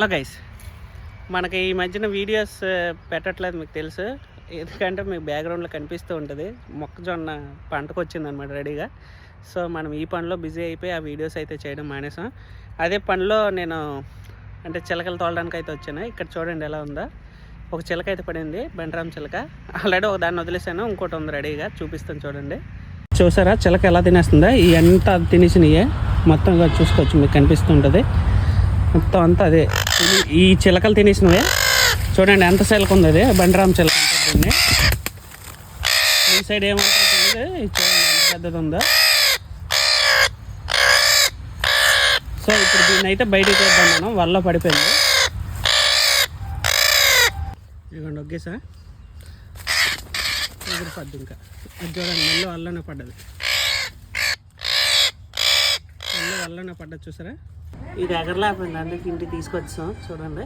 Hello guys, మనకి ఈ మధ్యన వీడియోస్ పెట్టట్లేదు, మీకు తెలుసు. ఎందుకంటే మీకు బ్యాక్గ్రౌండ్లో కనిపిస్తూ ఉంటుంది మొక్కజొన్న పంటకు వచ్చిందనమాట రెడీగా. సో మనం ఈ పనిలో బిజీ అయిపోయి ఆ వీడియోస్ అయితే చేయడం మానేసాం. అదే పనిలో నేను అంటే చిలకలు తోలడానికి అయితే వచ్చాను. ఇక్కడ చూడండి ఎలా ఉందో. ఒక చిలక అయితే పడింది, బండరాం చిలక. ఆల్రెడీ ఒక దాన్ని వదిలేసాను, ఇంకోటి ఉంది రెడీగా, చూపిస్తాను చూడండి. చూసారా చిలక ఎలా తినేస్తుందా? ఈ అంతా తినేసినయే మొత్తంగా చూసుకోవచ్చు, మీకు కనిపిస్తుంటుంది మొత్తం అంతా అదే. ఈ చిలకలు తినేసినవే. చూడండి ఎంత చిలక ఉంది, అది బండరాం చిలక అంటుంది. ఈ సైడ్ ఏమంటారో తెలియదు, ఇది చూడండి ఎంత పెద్దది ఉందో. సో ఇప్పుడు దీన్ని అయితే బయటికి తీద్దాం మనం, వల్ల పడిపోయింది. ఇదిగోండి ఒగ్గేసా ఎగిరిపడ్డు. ఇంకా అది చూడండి మళ్ళీ వల్లనే పడ్డది, మళ్ళీ వల్లనే పడ్డది. చూసారా, ఇది ఎగరలేకపోయింది, అందుకే ఇంటికి తీసుకొచ్చాం. చూడండి